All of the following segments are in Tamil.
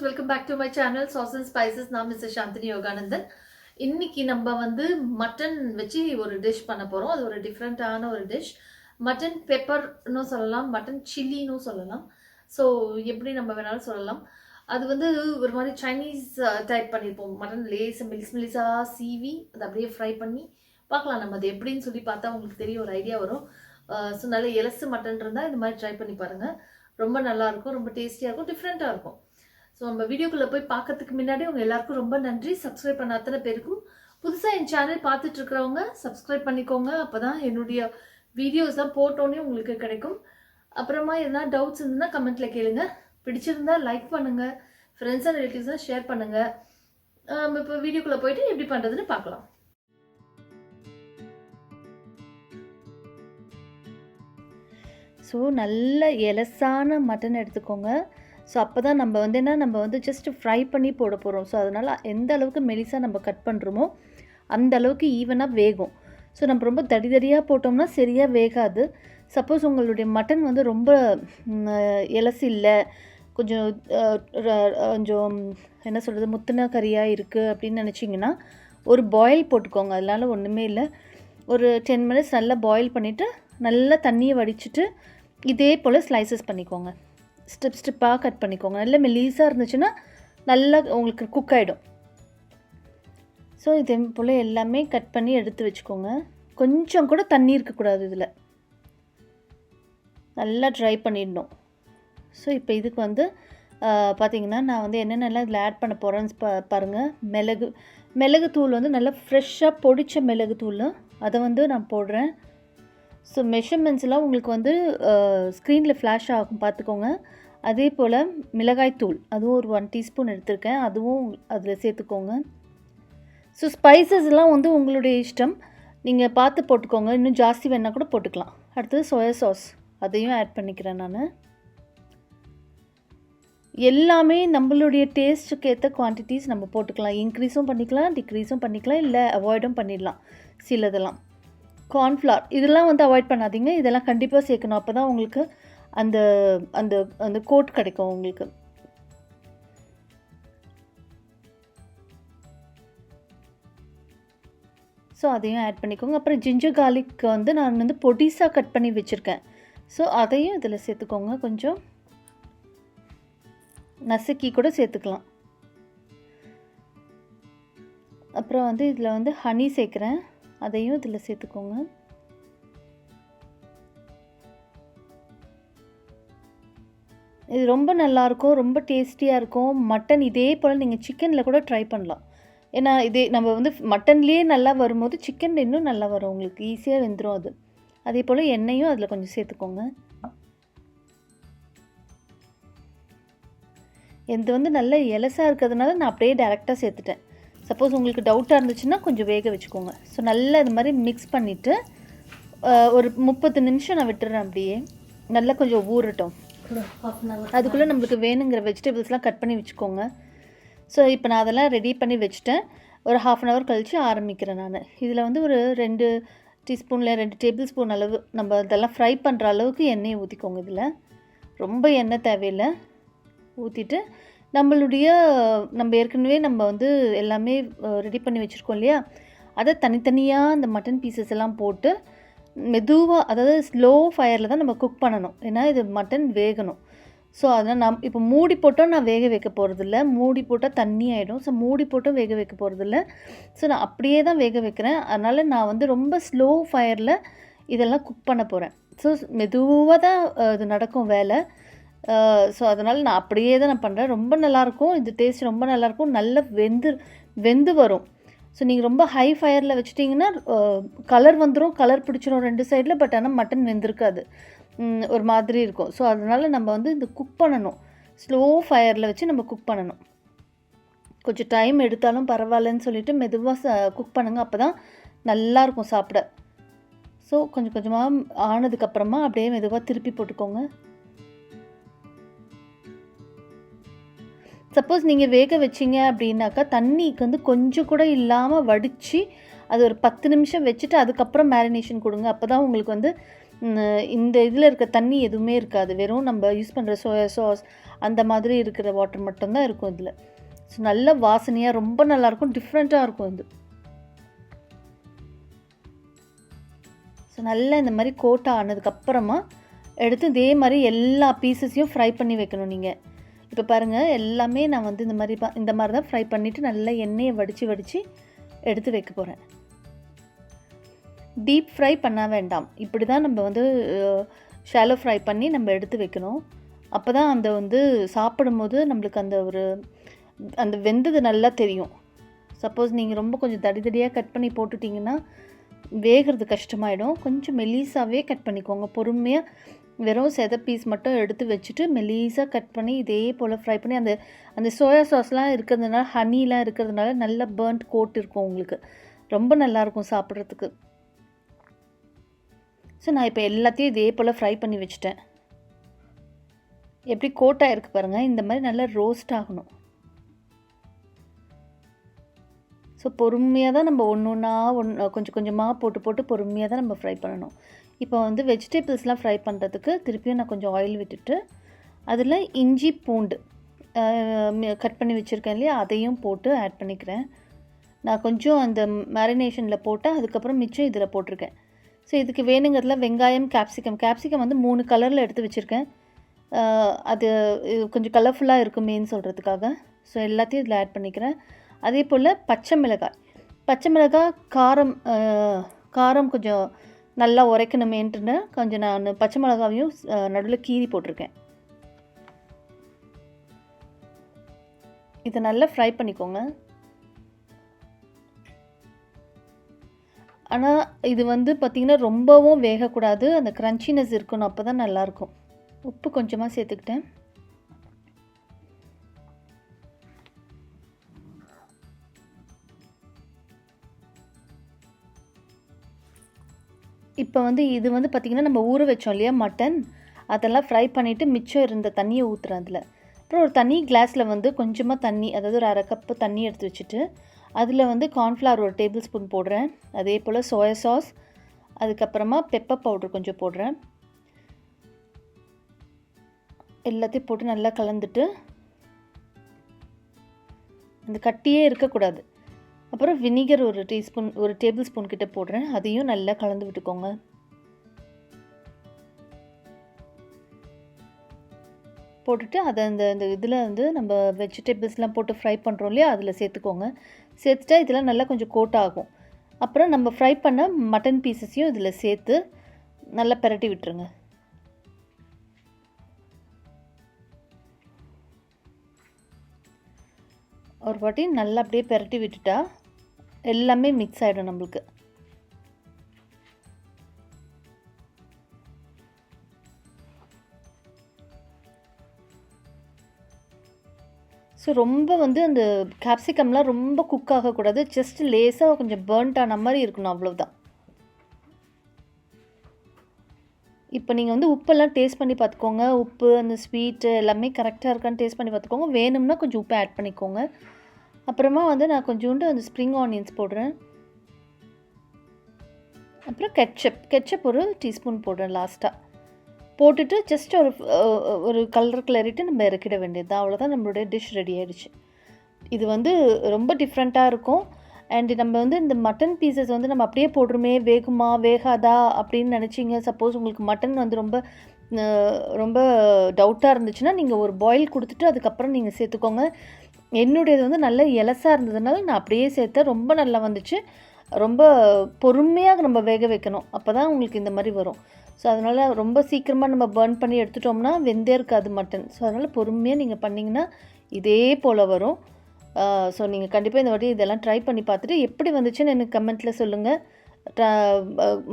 welcome back to my channel Sauce and Spices. நான் Mr. Shanthini Yoganandhan. இன்னைக்கு நம்ம வந்து மட்டன் வச்சு ஒரு டிஷ் பண்ண போறோம். அது ஒரு டிஃபரெண்டான ஒரு டிஷ். மட்டன் பெப்பர்னு சொல்லலாம், மட்டன் சில்லின்னு சொல்லலாம். ஸோ எப்படி நம்ம வேணாலும் சொல்லலாம். அது வந்து ஒரு மாதிரி சைனீஸ் டைப் பண்ணியிருப்போம். மட்டன் மெலிசா சீவி அதை அப்படியே ஃப்ரை பண்ணி பார்க்கலாம். நம்ம அது எப்படின்னு சொல்லி பார்த்தா உங்களுக்கு தெரிய ஒரு ஐடியா வரும். ஸோ நல்ல எலசு மட்டன் இருந்தால் இந்த மாதிரி ட்ரை பண்ணி பாருங்கள். ரொம்ப நல்லாயிருக்கும், ரொம்ப டேஸ்டியாக இருக்கும், டிஃப்ரெண்ட்டாக இருக்கும். ஸோ நம்ம வீடியோக்குள்ளே போய் பார்க்கறதுக்கு முன்னாடி உங்கள் எல்லாருக்கும் ரொம்ப நன்றி. சப்ஸ்கிரைப் பண்ண அத்தனை பேருக்கும், புதுசாக என் சேனல் பார்த்துட்டு இருக்கிறவங்க சப்ஸ்கிரைப் பண்ணிக்கோங்க. அப்போ தான் என்னுடைய வீடியோஸ் தான் போட்டோன்னே உங்களுக்கு கிடைக்கும். அப்புறமா எதனா டவுட்ஸ் இருந்ததுன்னா கமெண்ட்டில் கேளுங்க. பிடிச்சிருந்தா லைக் பண்ணுங்கள், ஃப்ரெண்ட்ஸ் அண்ட் ரிலேட்டிவ்ஸாக ஷேர் பண்ணுங்கள். இப்போ வீடியோக்குள்ளே போயிட்டு எப்படி பண்ணுறதுன்னு பார்க்கலாம். ஸோ நல்ல எலசான மட்டன் எடுத்துக்கோங்க. ஸோ அப்போ தான் நம்ம வந்து நம்ம வந்து ஜஸ்ட் ஃப்ரை பண்ணி போட போகிறோம். ஸோ அதனால் எந்த அளவுக்கு மெலிசாக நம்ம கட் பண்ணுறோமோ அந்த அளவுக்கு ஈவனாக வேகும். ஸோ நம்ம ரொம்ப தடியாக போட்டோம்னா சரியாக வேகாது. சப்போஸ் உங்களுடைய மட்டன் வந்து ரொம்ப எலசு இல்லை, கொஞ்சம் கொஞ்சம் என்ன சொல்கிறது முத்தின கறியாக இருக்குது அப்படின்னு நினச்சிங்கன்னா ஒரு பாயில் போட்டுக்கோங்க. அதனால ஒன்றுமே இல்லை. ஒரு 10 மினிட்ஸ் நல்லா பாயில் பண்ணிவிட்டு நல்லா தண்ணியை வடிச்சிட்டு இதே போல் ஸ்லைசஸ் பண்ணிக்கோங்க. ஸ்டெப்பாக கட் பண்ணிக்கோங்க. நல்ல மெலீஸாக இருந்துச்சுன்னா நல்லா உங்களுக்கு குக் ஆகிடும். ஸோ இதே போல் எல்லாமே கட் பண்ணி எடுத்து வச்சுக்கோங்க. கொஞ்சம் கூட தண்ணி இருக்கக்கூடாது, இதில் நல்லா ட்ரை பண்ணிடணும். ஸோ இப்போ இதுக்கு வந்து பார்த்திங்கன்னா நான் வந்து என்னென்னலாம் இதில் ஆட் பண்ண போகிறேன்னு பாருங்கள். மிளகு தூள் வந்து நல்லா ஃப்ரெஷ்ஷாக பொடித்த மிளகு தூள், அதை வந்து நான் போடுறேன். ஸோ மெஷர்மெண்ட்ஸ்லாம் உங்களுக்கு வந்து ஸ்க்ரீனில் ஃப்ளாஷ் ஆகும், பார்த்துக்கோங்க. அதே போல் மிளகாய்த்தூள் அதுவும் ஒரு 1 டீஸ்பூன் எடுத்திருக்கேன், அதுவும் அதில் சேர்த்துக்கோங்க. ஸோ ஸ்பைசஸ்லாம் வந்து உங்களுடைய இஷ்டம், நீங்கள் பார்த்து போட்டுக்கோங்க. இன்னும் ஜாஸ்தி வேணால் கூட போட்டுக்கலாம். அடுத்தது சோயா சாஸ், அதையும் ஆட் பண்ணிக்கிறேன் நான். எல்லாமே நம்மளுடைய டேஸ்ட்டுக்கு ஏற்ற குவான்டிட்டிஸ் நம்ம போட்டுக்கலாம். இன்க்ரீஸும் பண்ணிக்கலாம், டிக்ரீஸும் பண்ணிக்கலாம், இல்லை அவாய்டும் பண்ணிடலாம். சிலதெல்லாம் கார்ன்ஃப்ளவர் இதெல்லாம் வந்து அவாய்ட் பண்ணாதீங்க. இதெல்லாம் கண்டிப்பாக சேர்க்கணும். அப்போ தான் உங்களுக்கு அந்த அந்த அந்த கோட் கிடைக்கும் உங்களுக்கு. ஸோ அதையும் ஆட் பண்ணிக்கோங்க. அப்புறம் ஜிஞ்சர் கார்லிக் வந்து நான் வந்து பொடிசாக கட் பண்ணி வச்சுருக்கேன். ஸோ அதையும் இதில் சேர்த்துக்கோங்க. கொஞ்சம் நசுக்கி கூட சேர்த்துக்கலாம். அப்புறம் வந்து இதில் வந்து ஹனி சேர்க்குறேன், அதையும் இதில் சேர்த்துக்கோங்க. இது ரொம்ப நல்லாயிருக்கும், ரொம்ப டேஸ்டியாக இருக்கும். மட்டன் இதே போல் நீங்கள் சிக்கனில் கூட ட்ரை பண்ணலாம். ஏன்னா இதே நம்ம வந்து மட்டன்லேயே நல்லா வரும்போது சிக்கனில் இன்னும் நல்லா வரும், உங்களுக்கு ஈஸியாக வெந்துடும் அது. அதே போல் எண்ணெயும் அதில் கொஞ்சம் சேர்த்துக்கோங்க. இது வந்து நல்ல எலசாக இருக்கிறதுனால நான் அப்படியே டேரெக்டாக சேர்த்துட்டேன். சப்போஸ் உங்களுக்கு டவுட்டாக இருந்துச்சுன்னா கொஞ்சம் வேக வச்சுக்கோங்க. ஸோ நல்லா இது மாதிரி மிக்ஸ் பண்ணிவிட்டு ஒரு 30 நிமிஷம் நான் விட்டுறேன். அப்படியே நல்லா கொஞ்சம் ஊறட்டும். அதுக்குள்ளே நம்மளுக்கு வேணுங்கிற வெஜிடபிள்ஸ்லாம் கட் பண்ணி வச்சுக்கோங்க. ஸோ இப்போ நான் அதெல்லாம் ரெடி பண்ணி வச்சுட்டேன். ஒரு 1/2 hour கழித்து ஆரம்பிக்கிறேன் நான். இதில் வந்து ஒரு 2 டீஸ்பூனில் 2 டேபிள் ஸ்பூன் அளவு நம்ம இதெல்லாம் ஃப்ரை பண்ணுற அளவுக்கு எண்ணெயை ஊற்றிக்கோங்க. இதில் ரொம்ப எண்ணெய் தேவையில்லை. ஊற்றிட்டு நம்ம ஏற்கனவே நம்ம வந்து எல்லாமே ரெடி பண்ணி வச்சுருக்கோம் இல்லையா, அதை தனித்தனியாக அந்த மட்டன் பீசஸ் எல்லாம் போட்டு மெதுவாக, அதாவது ஸ்லோ ஃபயரில் தான் நம்ம குக் பண்ணணும். ஏன்னா இது மட்டன் வேகணும். ஸோ அதனால் இப்போ மூடி போட்டோம் நான் வேக வைக்க போகிறதில்ல. மூடி போட்டால் தண்ணி ஆகிடும். ஸோ மூடி போட்டும் வேக வைக்க போகிறதில்ல. ஸோ நான் அப்படியே தான் வேக வைக்கிறேன். அதனால் நான் வந்து ரொம்ப ஸ்லோ ஃபயரில் இதெல்லாம் குக் பண்ண போகிறேன். ஸோ மெதுவாக தான் இது நடக்கும் வேலை. ஸோ அதனால் நான் அப்படியே தான் நான் பண்ணுறேன். ரொம்ப நல்லாயிருக்கும், இது டேஸ்ட் ரொம்ப நல்லாயிருக்கும், நல்லா வெந்து வரும். ஸோ நீங்கள் ரொம்ப ஹை ஃபயரில் வச்சுட்டிங்கன்னா கலர் வந்துடும், கலர் பிடிச்சிரும் 2 சைடில். பட் ஆனால் மட்டன் வெந்திருக்காது, ஒரு மாதிரி இருக்கும். ஸோ அதனால் நம்ம வந்து இந்த குக் பண்ணணும், ஸ்லோ ஃபயரில் வச்சு நம்ம குக் பண்ணணும். கொஞ்சம் டைம் எடுத்தாலும் பரவாயில்லன்னு சொல்லிவிட்டு மெதுவாக குக் பண்ணுங்கள். அப்போ தான் நல்லாயிருக்கும் சாப்பிட. ஸோ கொஞ்சம் கொஞ்சமாக ஆனதுக்கப்புறமா அப்படியே மெதுவாக திருப்பி போட்டுக்கோங்க. சப்போஸ் நீங்கள் வேக வச்சிங்க அப்படின்னாக்கா தண்ணிக்கு வந்து கொஞ்சம் கூட இல்லாமல் வடித்து அது ஒரு 10 நிமிஷம் வச்சுட்டு அதுக்கப்புறம் மேரினேஷன் கொடுங்க. அப்போ தான் உங்களுக்கு வந்து இந்த இதில் இருக்க தண்ணி எதுவுமே இருக்காது. வெறும் நம்ம யூஸ் பண்ணுற சோயா சாஸ் அந்த மாதிரி இருக்கிற வாட்டர் மட்டும்தான் இருக்கும் இதில். ஸோ நல்ல வாசனையாக ரொம்ப நல்லாயிருக்கும், டிஃப்ரெண்ட்டாக இருக்கும் இது. ஸோ நல்லா இந்த மாதிரி கோட்டை ஆனதுக்கப்புறமா எடுத்து இதே மாதிரி எல்லா பீசஸையும் ஃப்ரை பண்ணி வைக்கணும் நீங்கள். இப்போ பாருங்கள், எல்லாமே நான் வந்து இந்த மாதிரி தான் ஃப்ரை பண்ணிவிட்டு நல்லா எண்ணெயை வடித்து எடுத்து வைக்க போகிறேன். டீப் ஃப்ரை பண்ண வேண்டாம், இப்படி தான் நம்ம வந்து ஷாலோ ஃப்ரை பண்ணி நம்ம எடுத்து வைக்கணும். அப்போ தான் அந்த வந்து சாப்பிடும்போது நம்மளுக்கு அந்த வெந்தது நல்லா தெரியும். சப்போஸ் நீங்கள் ரொம்ப கொஞ்சம் தடியாக கட் பண்ணி போட்டுட்டிங்கன்னா வேகிறது கஷ்டமாயிடும். கொஞ்சம் மெலிசாவே கட் பண்ணிக்கோங்க. பொறுமையாக வெறும் பீஸ் மட்டும் எடுத்து வச்சுட்டு மெலிசாக கட் பண்ணி இதே போல் ஃப்ரை பண்ணி அந்த சோயா சாஸ்லாம் இருக்கிறதுனால, ஹனிலாம் இருக்கிறதுனால நல்ல பர்ன்ட் கோட் இருக்கும் உங்களுக்கு. ரொம்ப நல்லாயிருக்கும் சாப்பிட்றதுக்கு. ஸோ நான் இப்போ எல்லாத்தையும் இதே போல் ஃப்ரை பண்ணி வச்சுட்டேன். எப்படி கோட்டாக இருக்குது பாருங்கள், இந்த மாதிரி நல்லா ரோஸ்ட் ஆகணும். ஸோ பொறுமையாக தான் நம்ம கொஞ்சம் கொஞ்சமாக போட்டு பொறுமையாக தான் நம்ம ஃப்ரை பண்ணணும். இப்போ வந்து வெஜிடபிள்ஸ்லாம் ஃப்ரை பண்ணுறதுக்கு திருப்பியும் நான் கொஞ்சம் ஆயில் விட்டுட்டு அதில் இஞ்சி பூண்டு கட் பண்ணி வச்சுருக்கேன் இல்லையா, அதையும் போட்டு ஆட் பண்ணிக்கிறேன். நான் கொஞ்சம் அந்த மேரினேஷனில் போட்டேன், அதுக்கப்புறம் மிச்சம் இதில் போட்டிருக்கேன். ஸோ இதுக்கு வேணுங்கிறதுல வெங்காயம், கேப்சிகம் வந்து 3 கலரில் எடுத்து வச்சுருக்கேன். அது கொஞ்சம் கலர்ஃபுல்லாக இருக்குமேன்னு சொல்கிறதுக்காக. ஸோ எல்லாத்தையும் இதில் ஆட் பண்ணிக்கிறேன். அதே போல் பச்சை மிளகாய் காரம் கொஞ்சம் நல்லா உரைக்கணுமேன்ட்டு கொஞ்சம் நான் பச்சை மிளகாவையும் நடுவில் கீறி போட்டிருக்கேன். இதை நல்லா ஃப்ரை பண்ணிக்கோங்க. ஆனால் இது வந்து பார்த்திங்கன்னா ரொம்பவும் வேகக்கூடாது, அந்த க்ரன்ச்சினஸ் இருக்கணும், அப்போ தான் நல்லாயிருக்கும். உப்பு கொஞ்சமாக சேர்த்துக்கிட்டேன். இப்போ வந்து இது வந்து பார்த்திங்கன்னா நம்ம ஊற வச்சோம் இல்லையா மட்டன், அதெல்லாம் ஃப்ரை பண்ணிவிட்டு மிச்சம் இருந்த தண்ணியை ஊற்றுறேன் அதில். அப்புறம் ஒரு தண்ணி கிளாஸில் வந்து கொஞ்சமாக தண்ணி, அதாவது ஒரு 1/2 கப்பு தண்ணி எடுத்து வச்சுட்டு அதில் வந்து கார்ன்ஃப்ளவர் 1 டேபிள் ஸ்பூன் போடுறேன். அதே போல் சோயா சாஸ், அதுக்கப்புறமா பெப்பர் பவுடர் கொஞ்சம் போடுறேன். எல்லாத்தையும் போட்டு நல்லா கலந்துட்டு, அந்த கட்டியே இருக்கக்கூடாது. அப்புறம் வினிகர் 1 டேபிள் ஸ்பூன் கிட்ட போடுறேன், அதையும் நல்லா கலந்து விட்டுக்கோங்க. போட்டுட்டு அதை அந்த இதில் வந்து நம்ம வெஜிடபிள்ஸ்லாம் போட்டு ஃப்ரை பண்ணுறோம் இல்லையா, அதில் சேர்த்துக்கோங்க. சேர்த்துட்டா இதெல்லாம் நல்லா கொஞ்சம் கோட் ஆகும். அப்புறம் நம்ம ஃப்ரை பண்ண மட்டன் பீசஸையும் இதில் சேர்த்து நல்லா பிரட்டி விட்டுருங்க. ஒரு வாட்டி நல்லா அப்படியே பிரட்டி விட்டுட்டா எல்லாமே மிக்ஸ் ஆகிடும் நம்மளுக்கு. ஸோ ரொம்ப வந்து அந்த கேப்சிகம்லாம் ரொம்ப குக் ஆகக்கூடாது, ஜஸ்ட் லேசாக கொஞ்சம் பர்ன்ட் ஆன மாதிரி இருக்கணும், அவ்வளோதான். இப்போ நீங்கள் வந்து உப்பெல்லாம் டேஸ்ட் பண்ணி பார்த்துக்கோங்க. உப்பு, அந்த ஸ்வீட்டு எல்லாமே கரெக்டாக இருக்கான்னு டேஸ்ட் பண்ணி பார்த்துக்கோங்க. வேணும்னா கொஞ்சம் உப்பு ஆட் பண்ணிக்கோங்க. அப்புறமா வந்து நான் கொஞ்சோண்டு அந்த ஸ்ப்ரிங் ஆனியன்ஸ் போடுறேன். அப்புறம் கெட்சப் 1 டீஸ்பூன் போடுறேன் லாஸ்ட்டாக. போட்டுட்டு ஜஸ்ட் ஒரு கலர் கிளறிட்டு நம்ம இறக்கிட வேண்டியது தான். அவ்வளோதான், நம்மளுடைய டிஷ் ரெடி ஆகிடுச்சு. இது வந்து ரொம்ப டிஃப்ரெண்ட்டாக இருக்கும். அண்டு நம்ம வந்து இந்த மட்டன் பீசஸ் வந்து நம்ம அப்படியே போடுறோமே, வேகுமா வேகாதா அப்படின்னு நினச்சிங்க. சப்போஸ் உங்களுக்கு மட்டன் வந்து ரொம்ப டவுட்டாக இருந்துச்சுன்னா நீங்கள் ஒரு பாயில் கொடுத்துட்டு அதுக்கப்புறம் நீங்கள் சேர்த்துக்கோங்க. என்னுடையது வந்து நல்ல எலசாக இருந்ததுனால நான் அப்படியே சேர்த்தேன். ரொம்ப நல்லா வந்துச்சு. ரொம்ப பொறுமையாக நம்ம வேக வைக்கணும், அப்போ தான் உங்களுக்கு இந்த மாதிரி வரும். ஸோ அதனால் ரொம்ப சீக்கிரமாக நம்ம பர்ன் பண்ணி எடுத்துட்டோம்னா வெந்தே இருக்காது மட்டன். ஸோ அதனால் பொறுமையாக நீங்கள் பண்ணிங்கன்னா இதே போல் வரும். ஸோ நீங்கள் கண்டிப்பாக இந்த வாட்டி இதெல்லாம் ட்ரை பண்ணி பார்த்துட்டு எப்படி வந்துச்சுன்னு எனக்கு கமெண்ட்டில் சொல்லுங்கள்.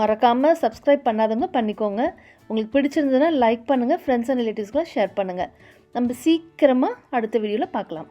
மறக்காமல் சப்ஸ்கிரைப் பண்ணாதவங்க பண்ணிக்கோங்க. உங்களுக்கு பிடிச்சிருந்ததுன்னா லைக் பண்ணுங்கள், ஃப்ரெண்ட்ஸ் அண்ட் ரிலேட்டிவ்ஸ்க்குலாம் ஷேர் பண்ணுங்கள். நம்ம சீக்கிரமாக அடுத்த வீடியோவில் பார்க்கலாம்.